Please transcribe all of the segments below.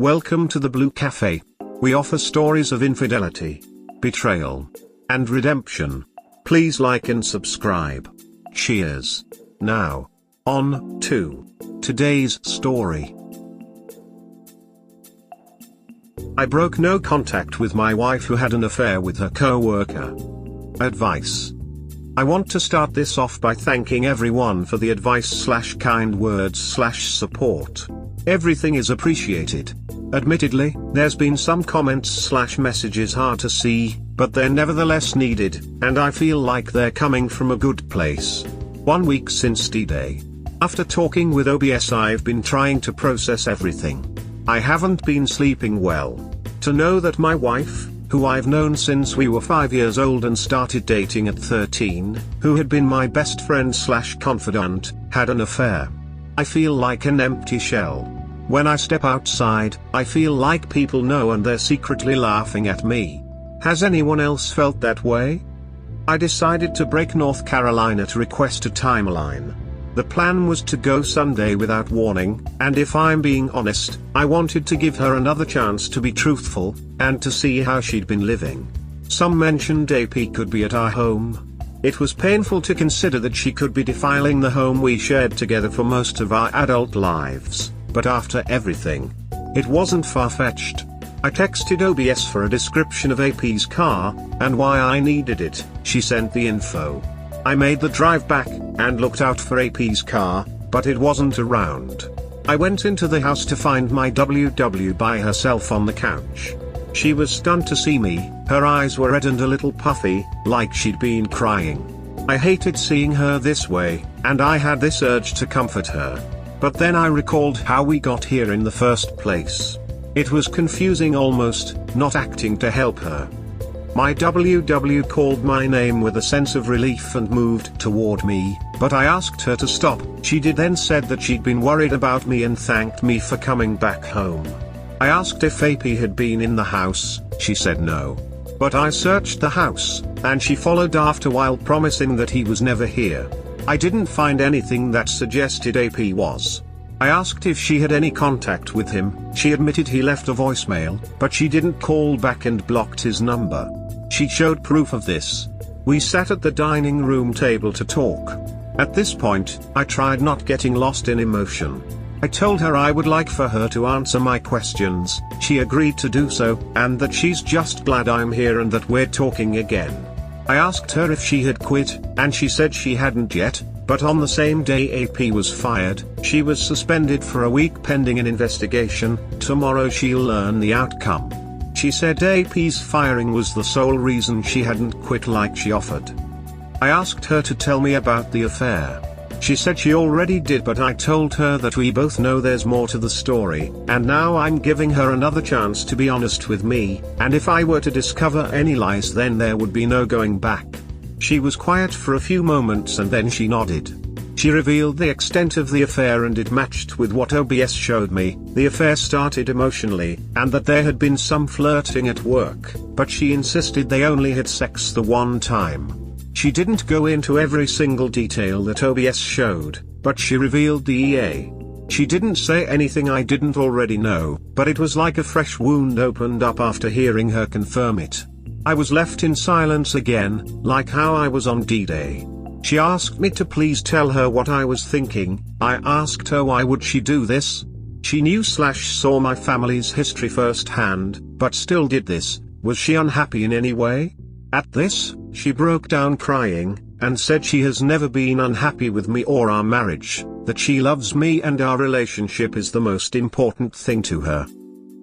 Welcome to the Blue Cafe. We offer stories of infidelity, betrayal, and redemption. Please like and subscribe. Cheers. Now, on to today's story. I broke no contact with my wife who had an affair with her co-worker. Advice. I want to start this off by thanking everyone for the advice/kind words/support. Everything is appreciated. Admittedly, there's been some comments/messages hard to see, but they're nevertheless needed, and I feel like they're coming from a good place. 1 week since D-Day. After talking with OBS, I've been trying to process everything. I haven't been sleeping well. To know that my wife, who I've known since we were 5 years old and started dating at 13, who had been my best friend/confidant, had an affair. I feel like an empty shell. When I step outside, I feel like people know and they're secretly laughing at me. Has anyone else felt that way? I decided to break North Carolina to request a timeline. The plan was to go Sunday without warning, and if I'm being honest, I wanted to give her another chance to be truthful, and to see how she'd been living. Some mentioned AP could be at our home. It was painful to consider that she could be defiling the home we shared together for most of our adult lives, but after everything, it wasn't far-fetched. I texted OBS for a description of AP's car, and why I needed it. She sent the info. I made the drive back, and looked out for AP's car, but it wasn't around. I went into the house to find my WW by herself on the couch. She was stunned to see me, her eyes were red and a little puffy, like she'd been crying. I hated seeing her this way, and I had this urge to comfort her. But then I recalled how we got here in the first place. It was confusing, almost not acting to help her. My WW called my name with a sense of relief and moved toward me, but I asked her to stop. She did, then said that she'd been worried about me and thanked me for coming back home. I asked if AP had been in the house. She said no. But I searched the house, and she followed after while promising that he was never here. I didn't find anything that suggested AP was. I asked if she had any contact with him. She admitted he left a voicemail, but she didn't call back and blocked his number. She showed proof of this. We sat at the dining room table to talk. At this point, I tried not getting lost in emotion. I told her I would like for her to answer my questions. She agreed to do so, and that she's just glad I'm here and that we're talking again. I asked her if she had quit, and she said she hadn't yet, but on the same day AP was fired. She was suspended for a week pending an investigation. Tomorrow she'll learn the outcome. She said AP's firing was the sole reason she hadn't quit like she offered. I asked her to tell me about the affair. She said she already did, but I told her that we both know there's more to the story, and now I'm giving her another chance to be honest with me, and if I were to discover any lies then there would be no going back. She was quiet for a few moments and then she nodded. She revealed the extent of the affair and it matched with what OBS showed me. The affair started emotionally, and that there had been some flirting at work, but she insisted they only had sex the one time. She didn't go into every single detail that OBS showed, but she revealed the EA. She didn't say anything I didn't already know, but it was like a fresh wound opened up after hearing her confirm it. I was left in silence again, like how I was on D-Day. She asked me to please tell her what I was thinking. I asked her why would she do this? She knew/saw my family's history firsthand, but still did this. Was she unhappy in any way? At this, she broke down crying, and said she has never been unhappy with me or our marriage, that she loves me and our relationship is the most important thing to her.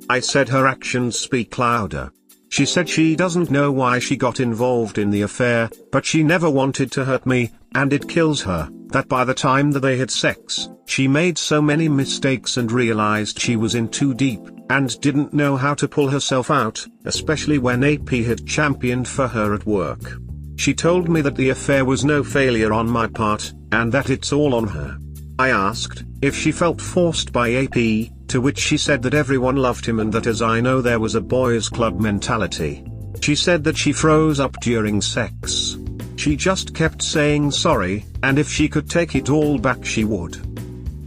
I said her actions speak louder. She said she doesn't know why she got involved in the affair, but she never wanted to hurt me, and it kills her, that by the time that they had sex, she made so many mistakes and realized she was in too deep, and didn't know how to pull herself out, especially when AP had championed for her at work. She told me that the affair was no failure on my part, and that it's all on her. I asked if she felt forced by AP, to which she said that everyone loved him and that as I know there was a boys' club mentality. She said that she froze up during sex. She just kept saying sorry, and if she could take it all back she would.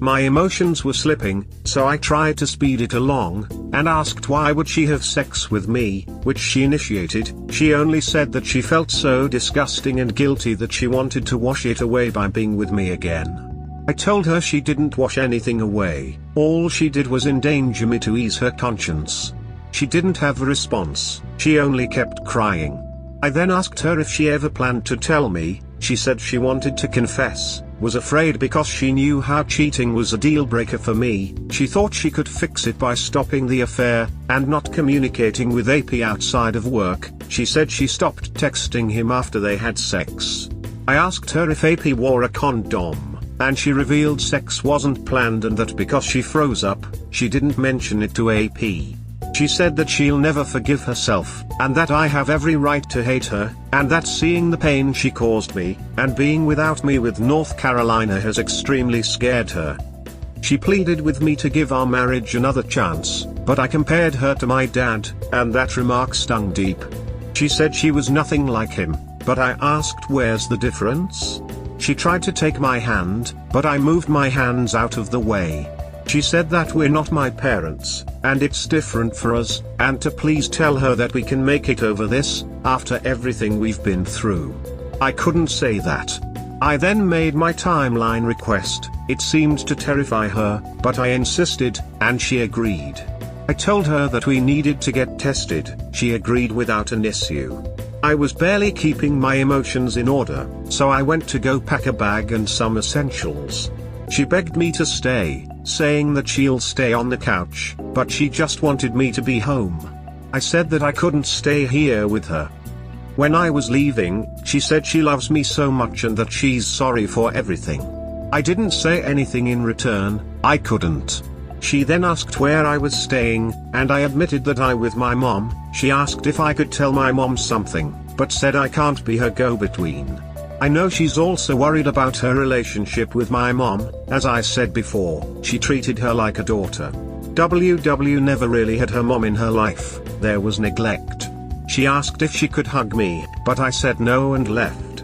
My emotions were slipping, so I tried to speed it along, and asked why would she have sex with me, which she initiated. She only said that she felt so disgusting and guilty that she wanted to wash it away by being with me again. I told her she didn't wash anything away, all she did was endanger me to ease her conscience. She didn't have a response, she only kept crying. I then asked her if she ever planned to tell me. She said she wanted to confess, was afraid because she knew how cheating was a deal breaker for me. She thought she could fix it by stopping the affair, and not communicating with AP outside of work. She said she stopped texting him after they had sex. I asked her if AP wore a condom, and she revealed sex wasn't planned and that because she froze up, she didn't mention it to AP. She said that she'll never forgive herself, and that I have every right to hate her, and that seeing the pain she caused me, and being without me with North Carolina has extremely scared her. She pleaded with me to give our marriage another chance, but I compared her to my dad, and that remark stung deep. She said she was nothing like him, but I asked where's the difference? She tried to take my hand, but I moved my hands out of the way. She said that we're not my parents, and it's different for us, and to please tell her that we can make it over this, after everything we've been through. I couldn't say that. I then made my timeline request. It seemed to terrify her, but I insisted, and she agreed. I told her that we needed to get tested. She agreed without an issue. I was barely keeping my emotions in order, so I went to go pack a bag and some essentials. She begged me to stay, saying that she'll stay on the couch, but she just wanted me to be home. I said that I couldn't stay here with her. When I was leaving, she said she loves me so much and that she's sorry for everything. I didn't say anything in return, I couldn't. She then asked where I was staying, and I admitted that I with my mom. She asked if I could tell my mom something, but said I can't be her go-between. I know she's also worried about her relationship with my mom. As I said before, she treated her like a daughter. WW never really had her mom in her life, there was neglect. She asked if she could hug me, but I said no and left.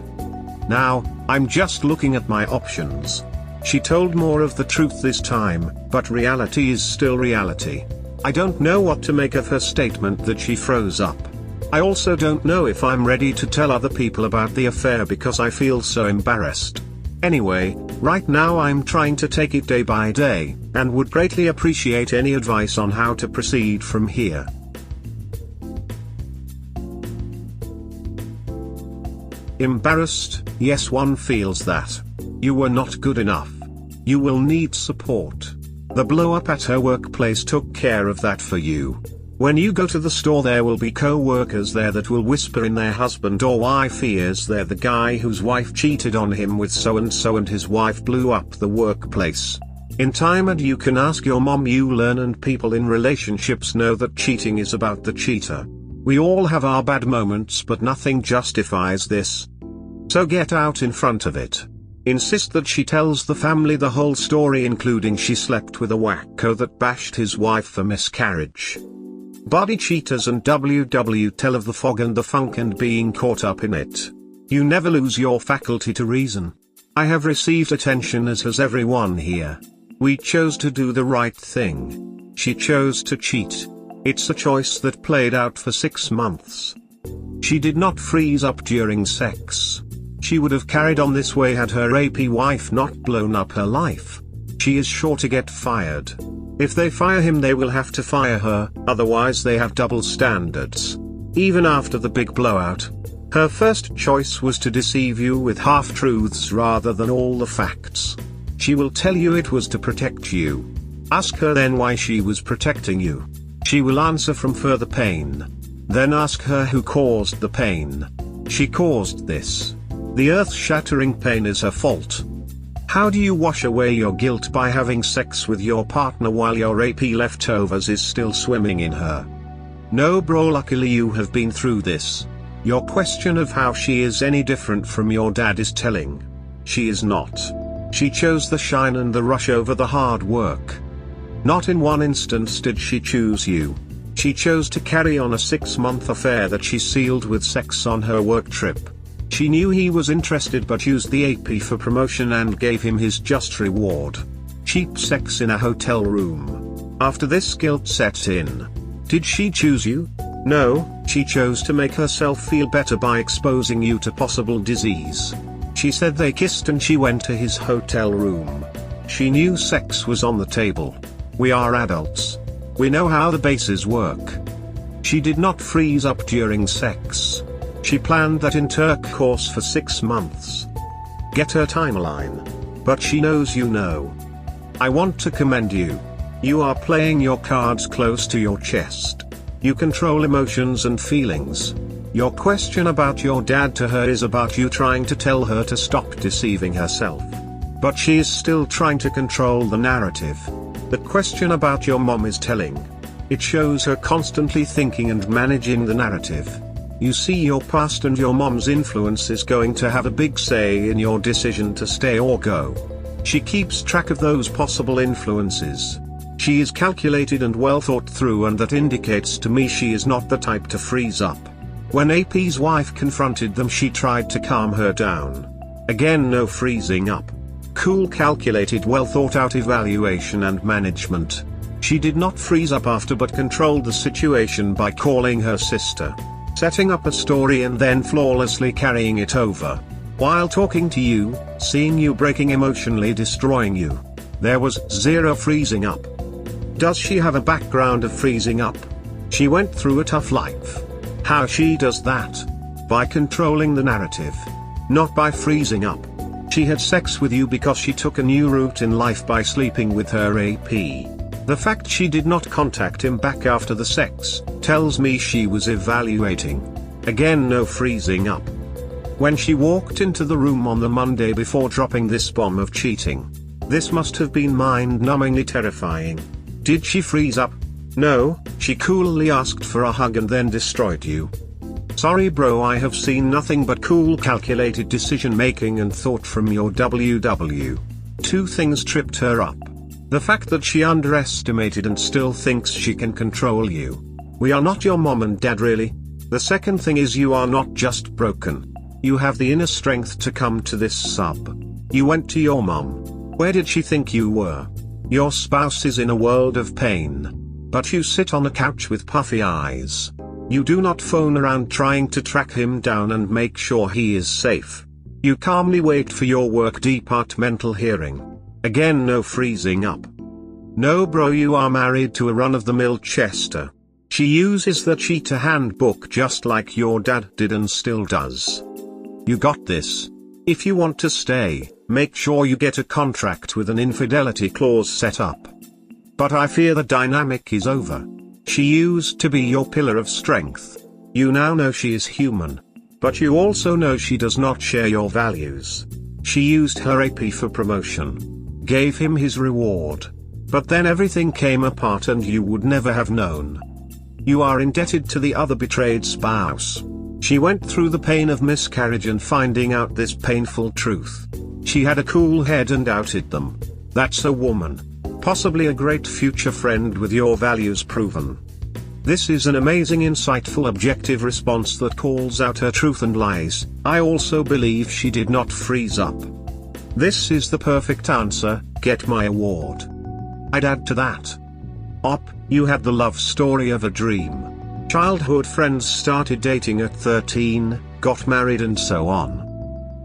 Now, I'm just looking at my options. She told more of the truth this time, but reality is still reality. I don't know what to make of her statement that she froze up. I also don't know if I'm ready to tell other people about the affair because I feel so embarrassed. Anyway, right now I'm trying to take it day by day, and would greatly appreciate any advice on how to proceed from here. Embarrassed? Yes, one feels that. You were not good enough. You will need support. The blow-up at her workplace took care of that for you. When you go to the store, there will be co-workers there that will whisper in their husband or wife ears they're the guy whose wife cheated on him with so-and-so and his wife blew up the workplace. In time, and you can ask your mom, you learn, and people in relationships know that cheating is about the cheater. We all have our bad moments, but nothing justifies this. So get out in front of it. Insist that she tells the family the whole story, including she slept with a wacko that bashed his wife for miscarriage. Body cheaters and WW tell of the fog and the funk and being caught up in it. You never lose your faculty to reason. I have received attention, as has everyone here. We chose to do the right thing. She chose to cheat. It's a choice that played out for 6 months. She did not freeze up during sex. She would have carried on this way had her AP wife not blown up her life. She is sure to get fired. If they fire him, they will have to fire her, otherwise they have double standards. Even after the big blowout, her first choice was to deceive you with half-truths rather than all the facts. She will tell you it was to protect you. Ask her then why she was protecting you. She will answer from further pain. Then ask her who caused the pain. She caused this. The earth-shattering pain is her fault. How do you wash away your guilt? By having sex with your partner while your AP leftovers is still swimming in her. No bro, luckily you have been through this. Your question of how she is any different from your dad is telling. She is not. She chose the shine and the rush over the hard work. Not in one instance did she choose you. She chose to carry on a 6-month affair that she sealed with sex on her work trip. She knew he was interested but used the AP for promotion and gave him his just reward. Cheap sex in a hotel room. After this, guilt set in. Did she choose you? No, she chose to make herself feel better by exposing you to possible disease. She said they kissed and she went to his hotel room. She knew sex was on the table. We are adults. We know how the bases work. She did not freeze up during sex. She planned that intercourse for 6 months. Get her timeline. But she knows you know. I want to commend you. You are playing your cards close to your chest. You control emotions and feelings. Your question about your dad to her is about you trying to tell her to stop deceiving herself. But she is still trying to control the narrative. The question about your mom is telling. It shows her constantly thinking and managing the narrative. You see, your past and your mom's influence is going to have a big say in your decision to stay or go. She keeps track of those possible influences. She is calculated and well thought through, and that indicates to me she is not the type to freeze up. When AP's wife confronted them, she tried to calm her down. Again, no freezing up. Cool, calculated, well thought out evaluation and management. She did not freeze up after, but controlled the situation by calling her sister, setting up a story and then flawlessly carrying it over. While talking to you, seeing you breaking, emotionally destroying you. There was zero freezing up. Does she have a background of freezing up? She went through a tough life. How she does that? By controlling the narrative. Not by freezing up. She had sex with you because she took a new route in life by sleeping with her AP. The fact she did not contact him back after the sex tells me she was evaluating. Again, no freezing up. When she walked into the room on the Monday before dropping this bomb of cheating, this must have been mind-numbingly terrifying. Did she freeze up? No, she coolly asked for a hug and then destroyed you. Sorry bro, I have seen nothing but cool, calculated decision making and thought from your WW. 2 things tripped her up. The fact that she underestimated and still thinks she can control you. We are not your mom and dad really. The second thing is you are not just broken. You have the inner strength to come to this sub. You went to your mom. Where did she think you were? Your spouse is in a world of pain. But you sit on a couch with puffy eyes. You do not phone around trying to track him down and make sure he is safe. You calmly wait for your work departmental hearing. Again, no freezing up. No bro, you are married to a run-of-the-mill Chester. She uses the cheater handbook just like your dad did and still does. You got this. If you want to stay, make sure you get a contract with an infidelity clause set up. But I fear the dynamic is over. She used to be your pillar of strength. You now know she is human. But you also know she does not share your values. She used her AP for promotion. Gave him his reward. But then everything came apart and you would never have known. You are indebted to the other betrayed spouse. She went through the pain of miscarriage and finding out this painful truth. She had a cool head and outed them. That's a woman. Possibly a great future friend with your values proven. This is an amazing, insightful, objective response that calls out her truth and lies. I also believe she did not freeze up. This is the perfect answer, get my award. I'd add to that. You had the love story of a dream. Childhood friends, started dating at 13, got married and so on.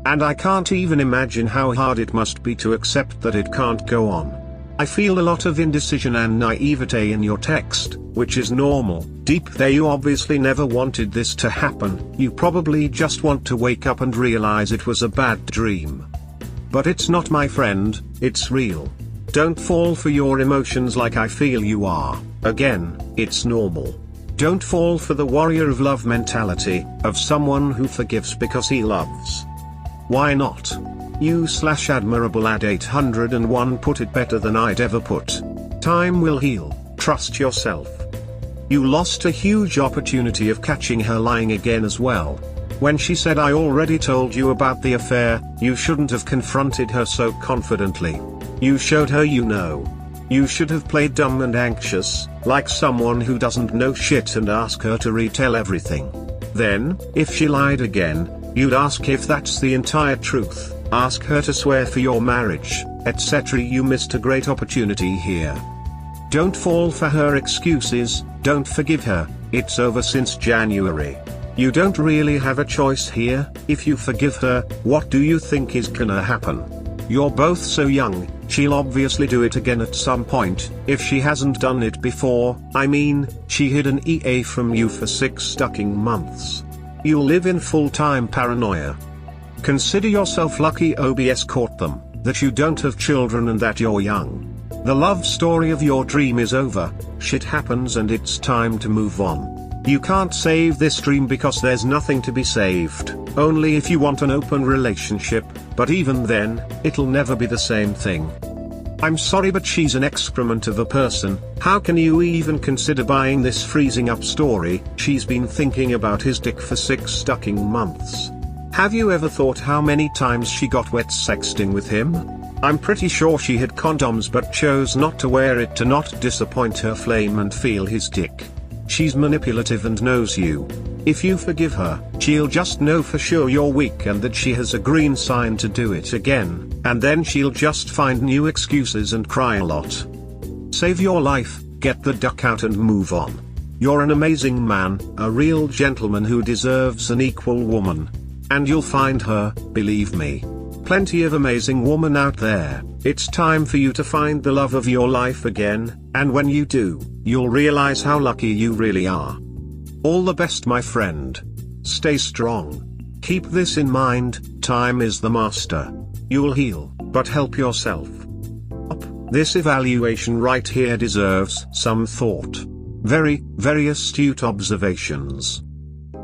And I can't even imagine how hard it must be to accept that it can't go on. I feel a lot of indecision and naivete in your text, which is normal. Deep there, you obviously never wanted this to happen. You probably just want to wake up and realize it was a bad dream. But it's not, my friend, it's real. Don't fall for your emotions like I feel you are. Again, it's normal. Don't fall for the warrior of love mentality, of someone who forgives because he loves. Why not? You/admirable ad 801 put it better than I'd ever put. Time will heal, trust yourself. You lost a huge opportunity of catching her lying again as well. When she said I already told you about the affair, you shouldn't have confronted her so confidently. You showed her you know. You should have played dumb and anxious, like someone who doesn't know shit, and ask her to retell everything. Then, if she lied again, you'd ask if that's the entire truth, ask her to swear for your marriage, etc. You missed a great opportunity here. Don't fall for her excuses, don't forgive her, it's over since January. You don't really have a choice here. If you forgive her, what do you think is gonna happen? You're both so young, she'll obviously do it again at some point, if she hasn't done it before. I mean, she hid an EA from you for 6 fucking months. You'll live in full-time paranoia. Consider yourself lucky OBS caught them, that you don't have children and that you're young. The love story of your dream is over, shit happens and it's time to move on. You can't save this dream because there's nothing to be saved, only if you want an open relationship, but even then, it'll never be the same thing. I'm sorry but she's an excrement of a person. How can you even consider buying this freezing up story? She's been thinking about his dick for 6 fucking months. Have you ever thought how many times she got wet sexting with him? I'm pretty sure she had condoms but chose not to wear it to not disappoint her flame and feel his dick. She's manipulative and knows you. If you forgive her, she'll just know for sure you're weak and that she has a green sign to do it again, and then she'll just find new excuses and cry a lot. Save your life, get the duck out and move on. You're an amazing man, a real gentleman who deserves an equal woman. And you'll find her, believe me. Plenty of amazing women out there. It's time for you to find the love of your life again, and when you do, you'll realize how lucky you really are. All the best, my friend. Stay strong. Keep this in mind, time is the master. You'll heal, but help yourself. This evaluation right here deserves some thought. Very, very astute observations.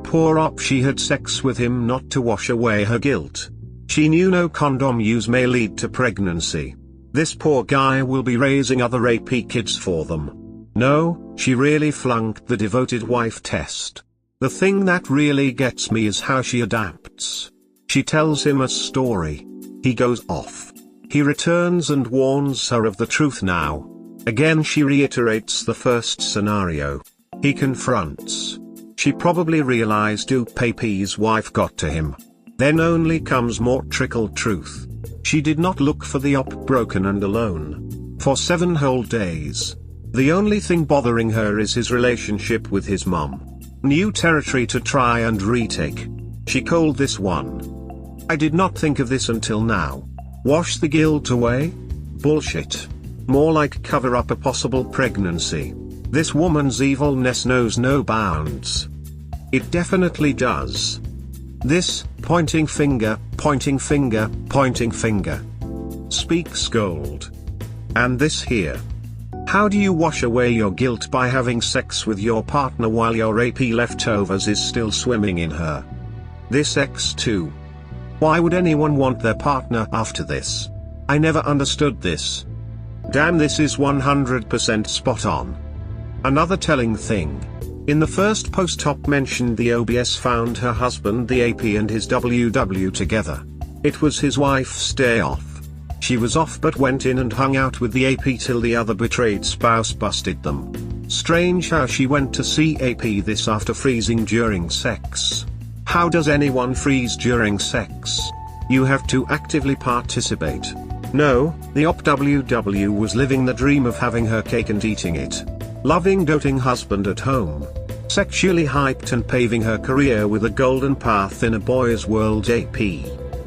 Poor op, she had sex with him not to wash away her guilt. She knew no condom use may lead to pregnancy. This poor guy will be raising other AP kids for them. No, she really flunked the devoted wife test. The thing that really gets me is how she adapts. She tells him a story. He goes off. He returns and warns her of the truth now. Again she reiterates the first scenario. He confronts. She probably realized AP's wife got to him. Then only comes more trickled truth. She did not look for the op broken and alone. For 7 whole days. The only thing bothering her is his relationship with his mom. New territory to try and retake. She called this one. I did not think of this until now. Wash the guilt away? Bullshit. More like cover up a possible pregnancy. This woman's evilness knows no bounds. It definitely does. This, pointing finger, pointing finger, pointing finger. Speaks gold. And this here. How do you wash away your guilt by having sex with your partner while your AP leftovers is still swimming in her? This X2. Why would anyone want their partner after this? I never understood this. Damn, this is 100% spot on. Another telling thing. In the first post op mentioned the OBS found her husband the AP and his WW together. It was his wife's day off. She was off but went in and hung out with the AP till the other betrayed spouse busted them. Strange how she went to see AP this after freezing during sex. How does anyone freeze during sex? You have to actively participate. No, the op WW was living the dream of having her cake and eating it. Loving doting husband at home. Sexually hyped and paving her career with a golden path in a boy's world AP.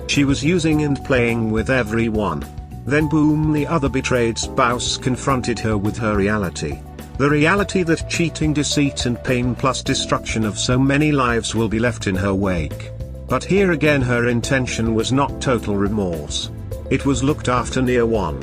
She was using and playing with everyone. Then boom, the other betrayed spouse confronted her with her reality. The reality that cheating, deceit and pain plus destruction of so many lives will be left in her wake. But here again her intention was not total remorse. It was looked after near one.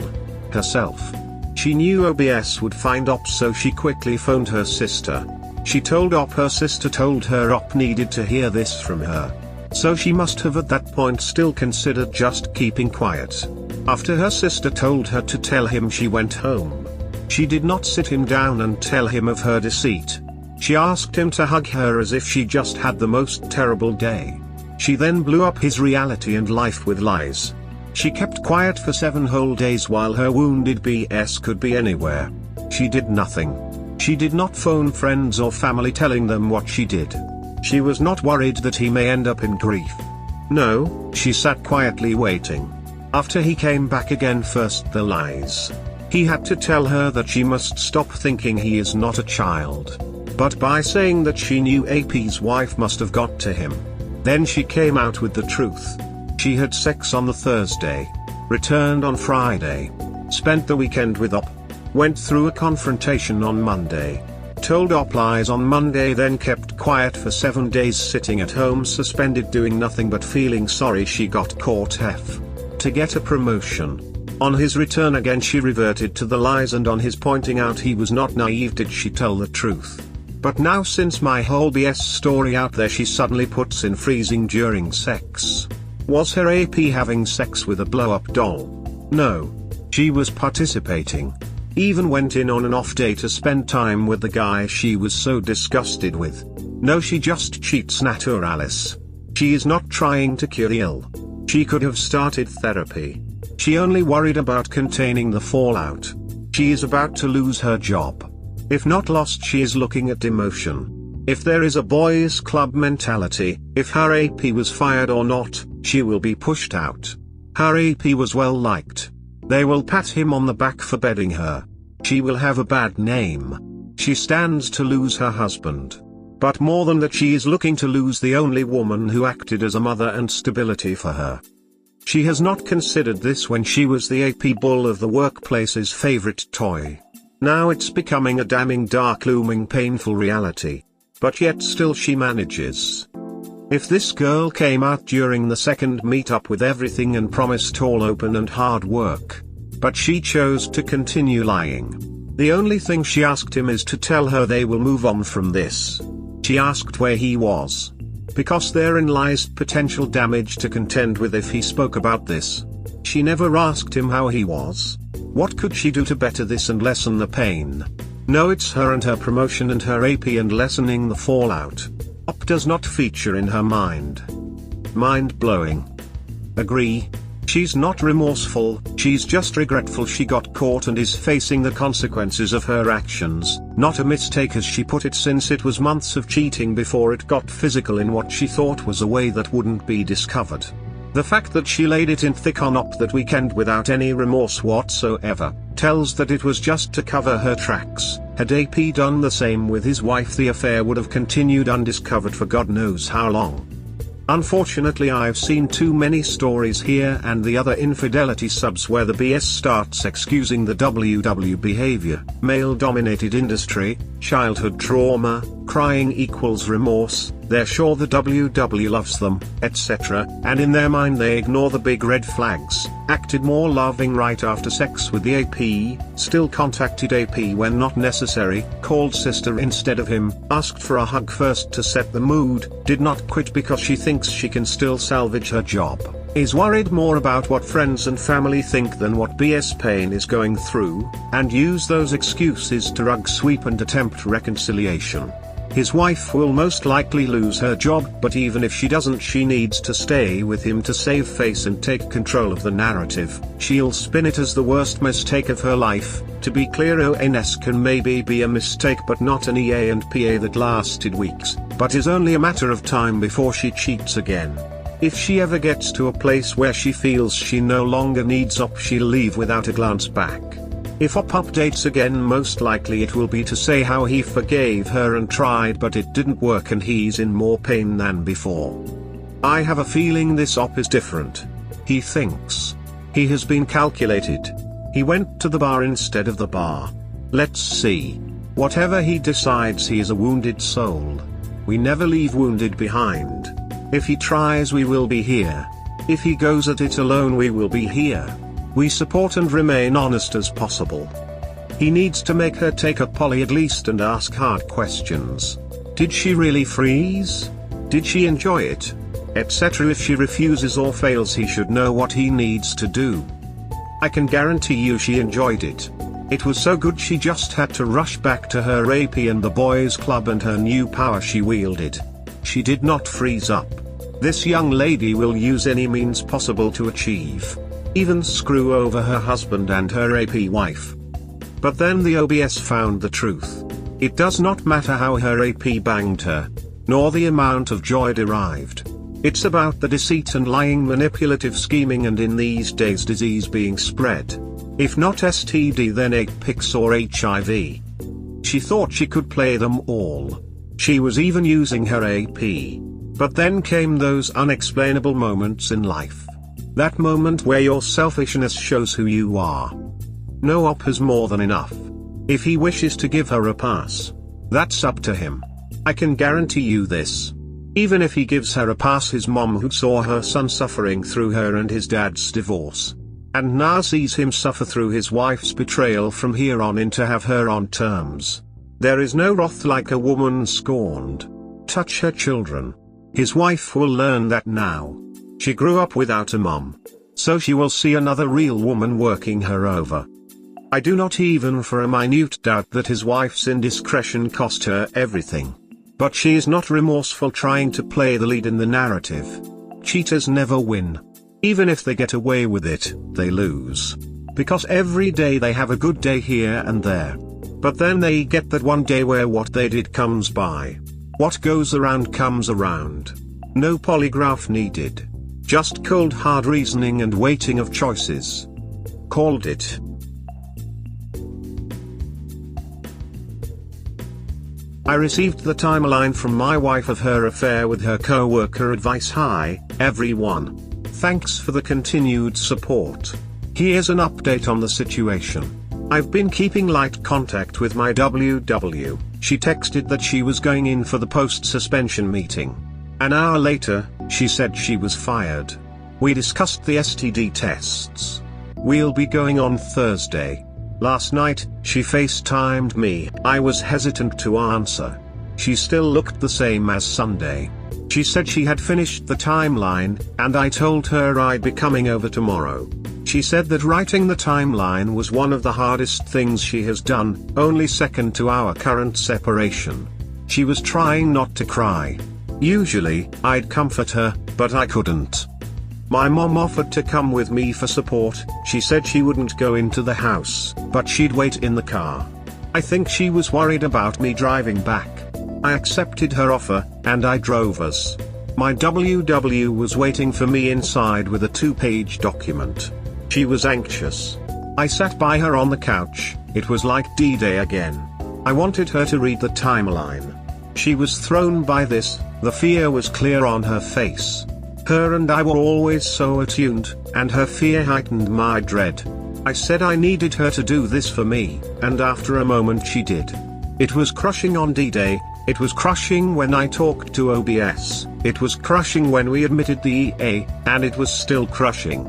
Herself. She knew OBS would find op, so she quickly phoned her sister. She told op her sister told her op needed to hear this from her. So she must have at that point still considered just keeping quiet. After her sister told her to tell him, she went home. She did not sit him down and tell him of her deceit. She asked him to hug her as if she just had the most terrible day. She then blew up his reality and life with lies. She kept quiet for 7 whole days while her wounded BS could be anywhere. She did nothing. She did not phone friends or family telling them what she did. She was not worried that he may end up in grief. No, she sat quietly waiting. After he came back again, first the lies. He had to tell her that she must stop thinking he is not a child. But by saying that she knew AP's wife must have got to him. Then she came out with the truth. She had sex on the Thursday. Returned on Friday. Spent the weekend with OP. Went through a confrontation on Monday. Told OP lies on Monday, then kept quiet for 7 days, sitting at home suspended doing nothing but feeling sorry she got caught to get a promotion. On his return again she reverted to the lies, and on his pointing out he was not naive did she tell the truth. But now since my whole BS story out there, she suddenly puts in freezing during sex. Was her AP having sex with a blow-up doll? No. She was participating. Even went in on an off day to spend time with the guy she was so disgusted with. No, she just cheats naturalis. She is not trying to cure the ill. She could have started therapy. She only worried about containing the fallout. She is about to lose her job. If not lost, she is looking at demotion. If there is a boys' club mentality, if her AP was fired or not, she will be pushed out. Her AP was well liked. They will pat him on the back for bedding her. She will have a bad name. She stands to lose her husband. But more than that, she is looking to lose the only woman who acted as a mother and stability for her. She has not considered this when she was the AP bull of the workplace's favorite toy. Now it's becoming a damning dark, looming, painful reality. But yet still she manages. If this girl came out during the second meetup with everything and promised all open and hard work. But she chose to continue lying. The only thing she asked him is to tell her they will move on from this. She asked where he was. Because therein lies potential damage to contend with if he spoke about this. She never asked him how he was. What could she do to better this and lessen the pain? No, it's her and her promotion and her AP and lessening the fallout. OP does not feature in her mind. Mind-blowing. Agree. She's not remorseful, she's just regretful she got caught and is facing the consequences of her actions. Not a mistake as she put it, since it was months of cheating before it got physical in what she thought was a way that wouldn't be discovered. The fact that she laid it in thick on OP that weekend without any remorse whatsoever, tells that it was just to cover her tracks. Had AP done the same with his wife, the affair would have continued undiscovered for God knows how long. Unfortunately, I've seen too many stories here and the other infidelity subs where the BS starts excusing the WW behavior, male-dominated industry, childhood trauma, crying equals remorse, they're sure the WW loves them, etc., and in their mind they ignore the big red flags. Acted more loving right after sex with the AP, still contacted AP when not necessary, called sister instead of him, asked for a hug first to set the mood, did not quit because she thinks she can still salvage her job, is worried more about what friends and family think than what BS pain is going through, and use those excuses to rug sweep and attempt reconciliation. His wife will most likely lose her job, but even if she doesn't, she needs to stay with him to save face and take control of the narrative. She'll spin it as the worst mistake of her life. To be clear, ONS can maybe be a mistake but not an EA and PA that lasted weeks, but is only a matter of time before she cheats again. If she ever gets to a place where she feels she no longer needs OP, she'll leave without a glance back. If OP updates again, most likely it will be to say how he forgave her and tried but it didn't work and he's in more pain than before. I have a feeling this OP is different. He thinks. He has been calculated. He went to the bar instead of the bar. Let's see. Whatever he decides, he is a wounded soul. We never leave wounded behind. If he tries, we will be here. If he goes at it alone, we will be here. We support and remain honest as possible. He needs to make her take a poly at least and ask hard questions. Did she really freeze? Did she enjoy it? Etc. If she refuses or fails, he should know what he needs to do. I can guarantee you she enjoyed it. It was so good she just had to rush back to her AP and the boys' club and her new power she wielded. She did not freeze up. This young lady will use any means possible to achieve. Even screw over her husband and her AP wife. But then the OBS found the truth. It does not matter how her AP banged her, nor the amount of joy derived. It's about the deceit and lying, manipulative scheming, and in these days disease being spread. If not STD then Apex or HIV. She thought she could play them all. She was even using her AP. But then came those unexplainable moments in life. That moment where your selfishness shows who you are. No op has more than enough. If he wishes to give her a pass, that's up to him. I can guarantee you this. Even if he gives her a pass, his mom, who saw her son suffering through her and his dad's divorce, and now sees him suffer through his wife's betrayal from here on in, to have her on terms. There is no wrath like a woman scorned. Touch her children. His wife will learn that now. She grew up without a mom. So she will see another real woman working her over. I do not even for a minute doubt that his wife's indiscretion cost her everything. But she is not remorseful, trying to play the lead in the narrative. Cheaters never win. Even if they get away with it, they lose. Because every day they have a good day here and there. But then they get that one day where what they did comes by. What goes around comes around. No polygraph needed. Just cold hard reasoning and weighting of choices. Called it. I received the timeline from my wife of her affair with her co-worker. Advice. Hi, everyone. Thanks for the continued support. Here's an update on the situation. I've been keeping light contact with my WW. She texted that she was going in for the post-suspension meeting. An hour later, she said she was fired. We discussed the STD tests. We'll be going on Thursday. Last night, she FaceTimed me. I was hesitant to answer. She still looked the same as Sunday. She said she had finished the timeline, and I told her I'd be coming over tomorrow. She said that writing the timeline was one of the hardest things she has done, only second to our current separation. She was trying not to cry. Usually, I'd comfort her, but I couldn't. My mom offered to come with me for support. She said she wouldn't go into the house, but she'd wait in the car. I think she was worried about me driving back. I accepted her offer, and I drove us. My WW was waiting for me inside with a 2-page document. She was anxious. I sat by her on the couch. It was like D-Day again. I wanted her to read the timeline. She was thrown by this. The fear was clear on her face. Her and I were always so attuned, and her fear heightened my dread. I said I needed her to do this for me, and after a moment she did. It was crushing on D-Day. It was crushing when I talked to OBS. It was crushing when we admitted the EA, and it was still crushing.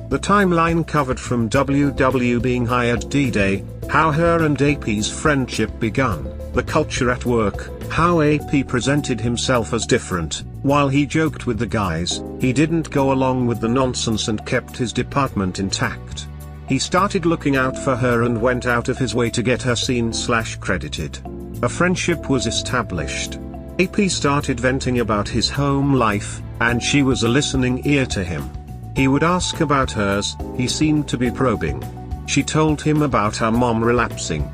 The timeline covered from WW being hired D-Day, how her and AP's friendship begun, the culture at work, how AP presented himself as different. While he joked with the guys, he didn't go along with the nonsense and kept his department intact. He started looking out for her and went out of his way to get her seen/credited. A friendship was established. AP started venting about his home life, and she was a listening ear to him. He would ask about hers. He seemed to be probing. She told him about her mom relapsing.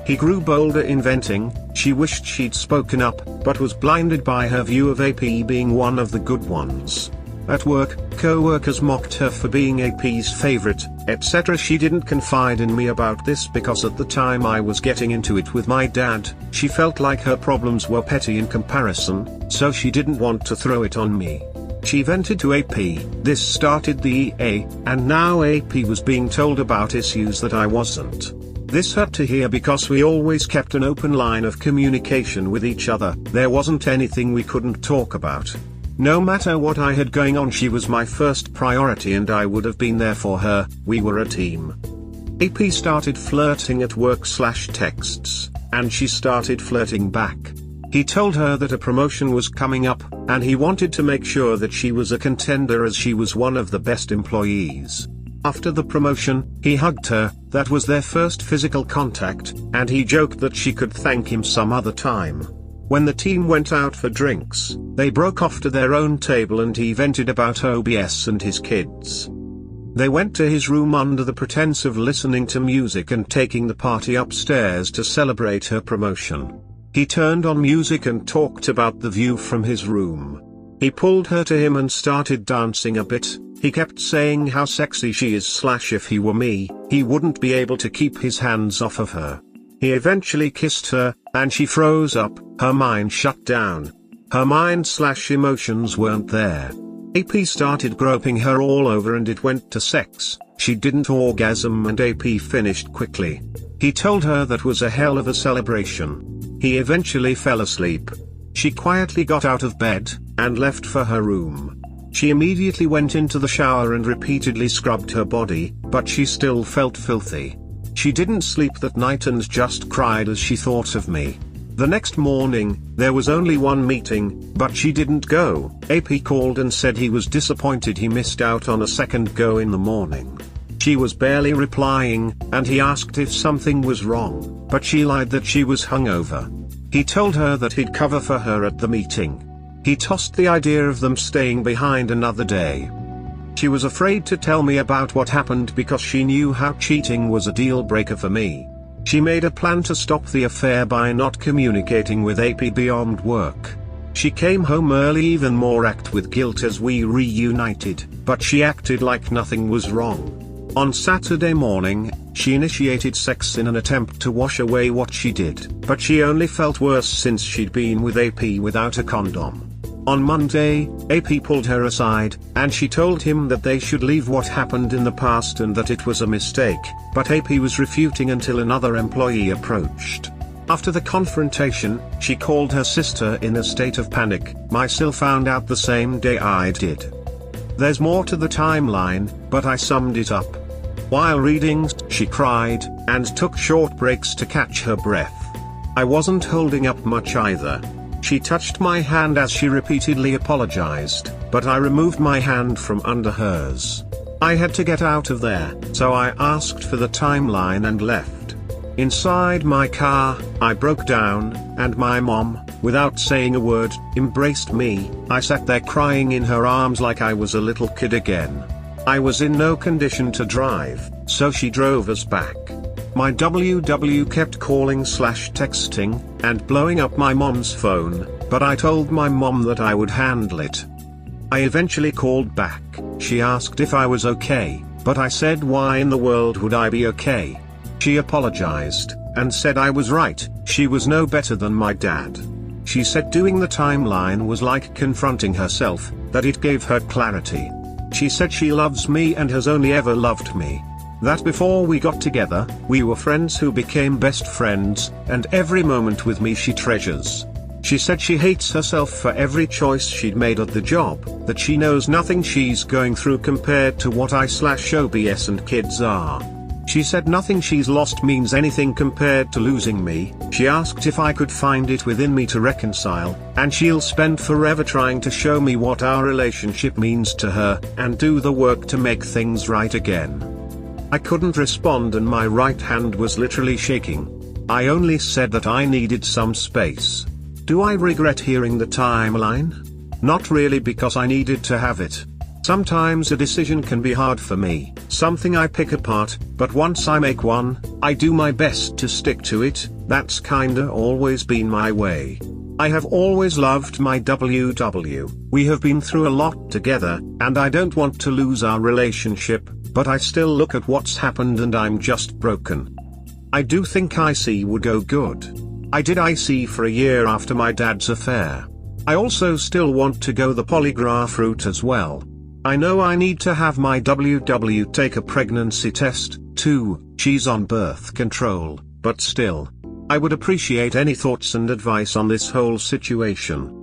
He grew bolder in venting. She wished she'd spoken up, but was blinded by her view of AP being one of the good ones. At work, co-workers mocked her for being AP's favorite, etc. She didn't confide in me about this because at the time I was getting into it with my dad. She felt like her problems were petty in comparison, so she didn't want to throw it on me. She vented to AP. This started the EA, and now AP was being told about issues that I wasn't. This hurt to hear because we always kept an open line of communication with each other. There wasn't anything we couldn't talk about. No matter what I had going on, she was my first priority and I would have been there for her. We were a team. AP started flirting at work/texts, and she started flirting back. He told her that a promotion was coming up, and he wanted to make sure that she was a contender as she was one of the best employees. After the promotion, he hugged her. That was their first physical contact, and he joked that she could thank him some other time. When the team went out for drinks, they broke off to their own table and he vented about OBS and his kids. They went to his room under the pretense of listening to music and taking the party upstairs to celebrate her promotion. He turned on music and talked about the view from his room. He pulled her to him and started dancing a bit. He kept saying how sexy she is / if he were me, he wouldn't be able to keep his hands off of her. He eventually kissed her, and she froze up, her mind shut down. Her mind / emotions weren't there. AP started groping her all over and it went to sex. She didn't orgasm and AP finished quickly. He told her that was a hell of a celebration. He eventually fell asleep. She quietly got out of bed, and left for her room. She immediately went into the shower and repeatedly scrubbed her body, but she still felt filthy. She didn't sleep that night and just cried as she thought of me. The next morning, there was only one meeting, but she didn't go. AP called and said he was disappointed he missed out on a second go in the morning. She was barely replying, and he asked if something was wrong, but she lied that she was hungover. He told her that he'd cover for her at the meeting. He tossed the idea of them staying behind another day. She was afraid to tell me about what happened because she knew how cheating was a deal breaker for me. She made a plan to stop the affair by not communicating with AP beyond work. She came home early, even more racked with guilt as we reunited, but she acted like nothing was wrong. On Saturday morning, she initiated sex in an attempt to wash away what she did, but she only felt worse since she'd been with AP without a condom. On Monday, AP pulled her aside, and she told him that they should leave what happened in the past and that it was a mistake, but AP was refuting until another employee approached. After the confrontation, she called her sister in a state of panic. My sil found out the same day I did. There's more to the timeline, but I summed it up. While reading, she cried, and took short breaks to catch her breath. I wasn't holding up much either. She touched my hand as she repeatedly apologized, but I removed my hand from under hers. I had to get out of there, so I asked for the timeline and left. Inside my car, I broke down, and my mom, without saying a word, embraced me. I sat there crying in her arms like I was a little kid again. I was in no condition to drive, so she drove us back. My WW kept calling / texting, and blowing up my mom's phone, but I told my mom that I would handle it. I eventually called back. She asked if I was okay, but I said why in the world would I be okay? She apologized, and said I was right, she was no better than my dad. She said doing the timeline was like confronting herself, that it gave her clarity. She said she loves me and has only ever loved me. That before we got together, we were friends who became best friends, and every moment with me she treasures. She said she hates herself for every choice she'd made at the job, that she knows nothing she's going through compared to what I/OBS and kids are. She said nothing she's lost means anything compared to losing me. She asked if I could find it within me to reconcile, and she'll spend forever trying to show me what our relationship means to her, and do the work to make things right again. I couldn't respond and my right hand was literally shaking. I only said that I needed some space. Do I regret hearing the timeline? Not really, because I needed to have it. Sometimes a decision can be hard for me, something I pick apart, but once I make one, I do my best to stick to it. That's kinda always been my way. I have always loved my WW, we have been through a lot together, and I don't want to lose our relationship, but I still look at what's happened and I'm just broken. I do think IC would go good. I did IC for a year after my dad's affair. I also still want to go the polygraph route as well. I know I need to have my WW take a pregnancy test, too. She's on birth control, but still. I would appreciate any thoughts and advice on this whole situation.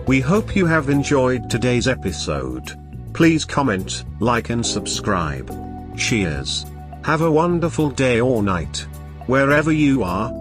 We hope you have enjoyed today's episode. Please comment, like and subscribe. Cheers. Have a wonderful day or night, wherever you are.